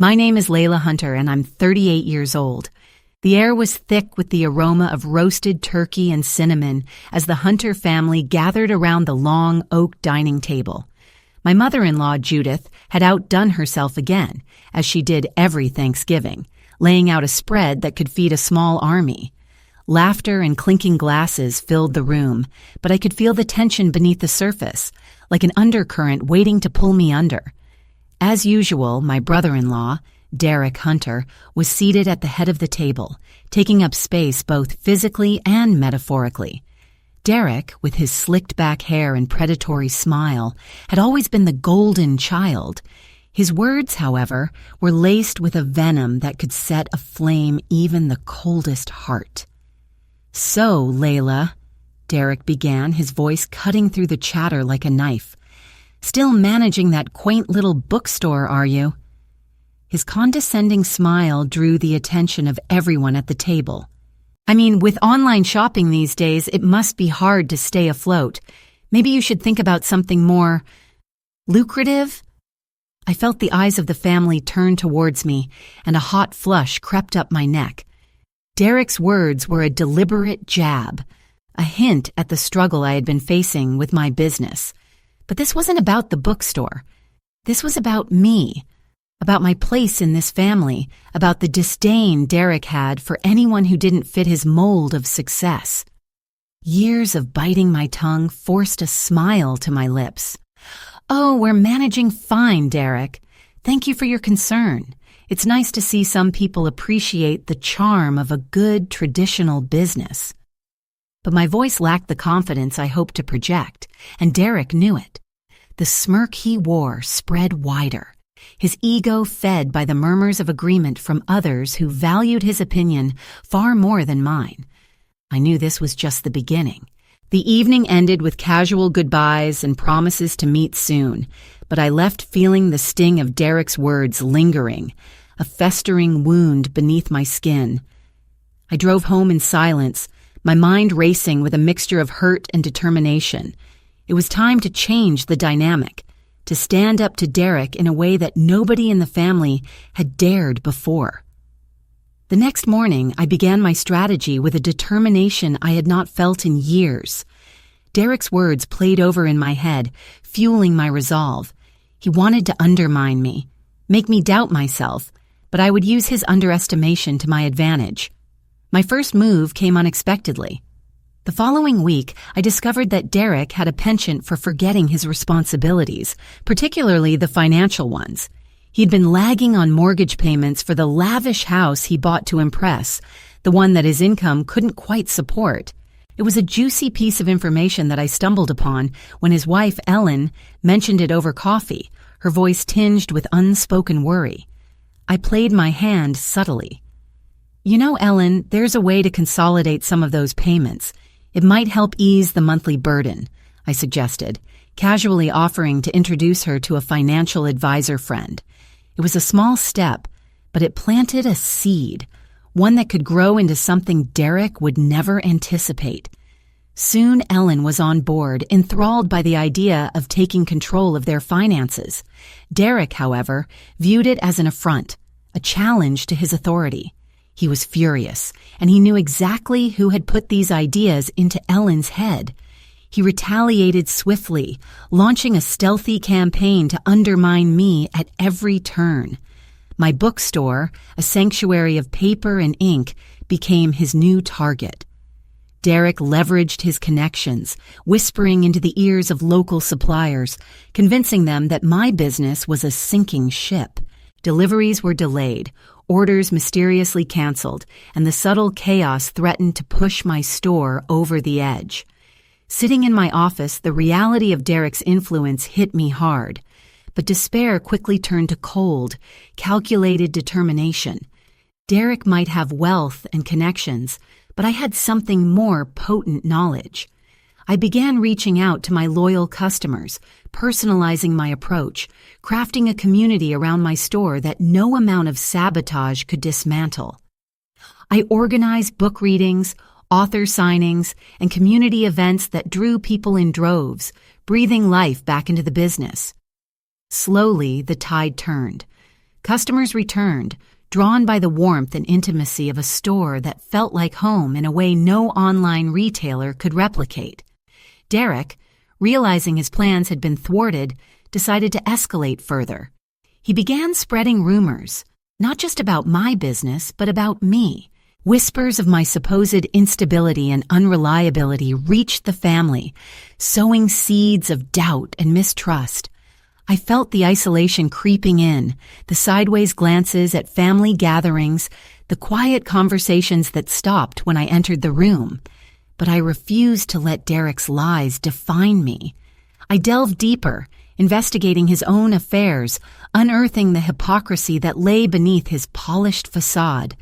My name is Layla Hunter, and I'm 38 years old. The air was thick with the aroma of roasted turkey and cinnamon as the Hunter family gathered around the long oak dining table. My mother-in-law, Judith, had outdone herself again, as she did every Thanksgiving, laying out a spread that could feed a small army. Laughter and clinking glasses filled the room, but I could feel the tension beneath the surface, like an undercurrent waiting to pull me under. As usual, my brother-in-law, Derrick Hunter, was seated at the head of the table, taking up space both physically and metaphorically. Derrick, with his slicked-back hair and predatory smile, had always been the golden child. His words, however, were laced with a venom that could set aflame even the coldest heart. "So, Layla," Derrick began, his voice cutting through the chatter like a knife. "Still managing that quaint little bookstore, are you?" His condescending smile drew the attention of everyone at the table. "I mean, with online shopping these days, it must be hard to stay afloat. Maybe you should think about something more lucrative?" I felt the eyes of the family turn towards me, and a hot flush crept up my neck. Derrick's words were a deliberate jab, a hint at the struggle I had been facing with my business. But this wasn't about the bookstore. This was about me, about my place in this family, about the disdain Derrick had for anyone who didn't fit his mold of success. Years of biting my tongue forced a smile to my lips. "Oh, we're managing fine, Derrick. Thank you for your concern. It's nice to see some people appreciate the charm of a good, traditional business." But my voice lacked the confidence I hoped to project, and Derrick knew it. The smirk he wore spread wider, his ego fed by the murmurs of agreement from others who valued his opinion far more than mine. I knew this was just the beginning. The evening ended with casual goodbyes and promises to meet soon, but I left feeling the sting of Derrick's words lingering, a festering wound beneath my skin. I drove home in silence, my mind racing with a mixture of hurt and determination. It was time to change the dynamic, to stand up to Derrick in a way that nobody in the family had dared before. The next morning, I began my strategy with a determination I had not felt in years. Derrick's words played over in my head, fueling my resolve. He wanted to undermine me, make me doubt myself, but I would use his underestimation to my advantage. My first move came unexpectedly. The following week, I discovered that Derrick had a penchant for forgetting his responsibilities, particularly the financial ones. He'd been lagging on mortgage payments for the lavish house he bought to impress, the one that his income couldn't quite support. It was a juicy piece of information that I stumbled upon when his wife, Ellen, mentioned it over coffee, her voice tinged with unspoken worry. I played my hand subtly. "You know, Ellen, there's a way to consolidate some of those payments. It might help ease the monthly burden," I suggested, casually offering to introduce her to a financial advisor friend. It was a small step, but it planted a seed, one that could grow into something Derrick would never anticipate. Soon Ellen was on board, enthralled by the idea of taking control of their finances. Derrick, however, viewed it as an affront, a challenge to his authority. He was furious, and he knew exactly who had put these ideas into Ellen's head. He retaliated swiftly, launching a stealthy campaign to undermine me at every turn. My bookstore, a sanctuary of paper and ink, became his new target. Derrick leveraged his connections, whispering into the ears of local suppliers, convincing them that my business was a sinking ship. Deliveries were delayed, orders mysteriously canceled, and the subtle chaos threatened to push my store over the edge. Sitting in my office, the reality of Derrick's influence hit me hard, but despair quickly turned to cold, calculated determination. Derrick might have wealth and connections, but I had something more potent knowledge. I began reaching out to my loyal customers, personalizing my approach, crafting a community around my store that no amount of sabotage could dismantle. I organized book readings, author signings, and community events that drew people in droves, breathing life back into the business. Slowly, the tide turned. Customers returned, drawn by the warmth and intimacy of a store that felt like home in a way no online retailer could replicate. Derrick, realizing his plans had been thwarted, decided to escalate further. He began spreading rumors, not just about my business, but about me. Whispers of my supposed instability and unreliability reached the family, sowing seeds of doubt and mistrust. I felt the isolation creeping in, the sideways glances at family gatherings, the quiet conversations that stopped when I entered the room. But I refused to let Derrick's lies define me. I delved deeper, investigating his own affairs, unearthing the hypocrisy that lay beneath his polished facade.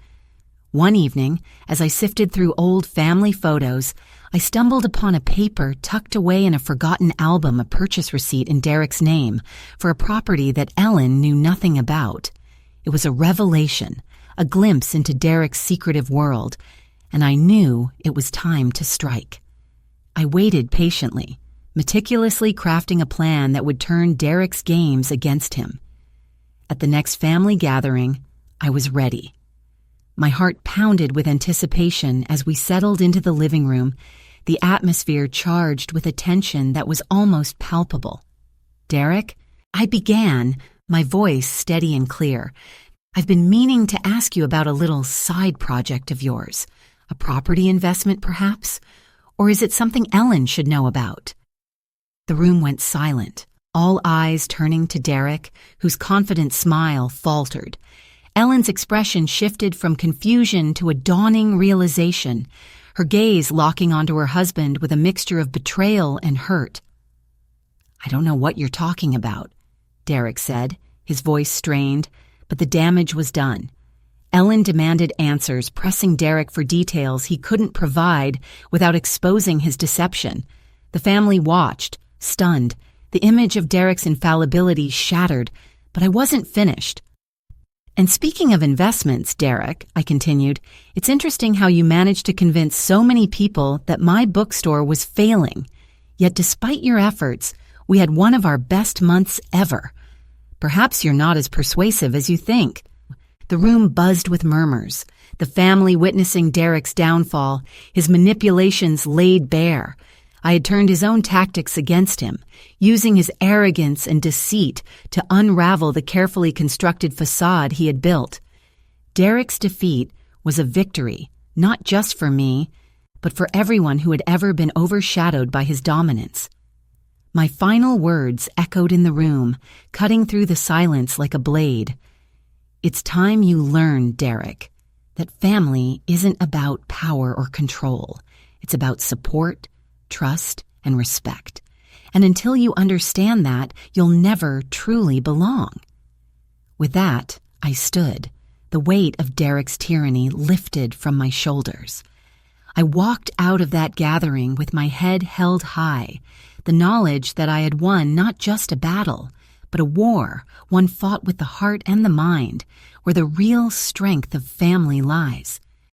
One evening, as I sifted through old family photos, I stumbled upon a paper tucked away in a forgotten album, a purchase receipt in Derrick's name for a property that Ellen knew nothing about. It was a revelation, a glimpse into Derrick's secretive world, and I knew it was time to strike. I waited patiently, meticulously crafting a plan that would turn Derrick's games against him. At the next family gathering, I was ready. My heart pounded with anticipation as we settled into the living room, the atmosphere charged with a tension that was almost palpable. "Derrick," I began, my voice steady and clear, "I've been meaning to ask you about a little side project of yours. A property investment, perhaps? Or is it something Ellen should know about?" The room went silent, all eyes turning to Derrick, whose confident smile faltered. Ellen's expression shifted from confusion to a dawning realization, her gaze locking onto her husband with a mixture of betrayal and hurt. "I don't know what you're talking about," Derrick said, his voice strained, but the damage was done. Ellen demanded answers, pressing Derrick for details he couldn't provide without exposing his deception. The family watched, stunned, the image of Derrick's infallibility shattered, but I wasn't finished. "And speaking of investments, Derrick," I continued, "it's interesting how you managed to convince so many people that my bookstore was failing. Yet despite your efforts, we had one of our best months ever. Perhaps you're not as persuasive as you think." The room buzzed with murmurs, the family witnessing Derrick's downfall, his manipulations laid bare. I had turned his own tactics against him, using his arrogance and deceit to unravel the carefully constructed facade he had built. Derrick's defeat was a victory, not just for me, but for everyone who had ever been overshadowed by his dominance. My final words echoed in the room, cutting through the silence like a blade. "It's time you learn, Derrick, that family isn't about power or control. It's about support, trust, and respect. And until you understand that, you'll never truly belong." With that, I stood, the weight of Derrick's tyranny lifted from my shoulders. I walked out of that gathering with my head held high, the knowledge that I had won not just a battle, but a war, one fought with the heart and the mind, where the real strength of family lies.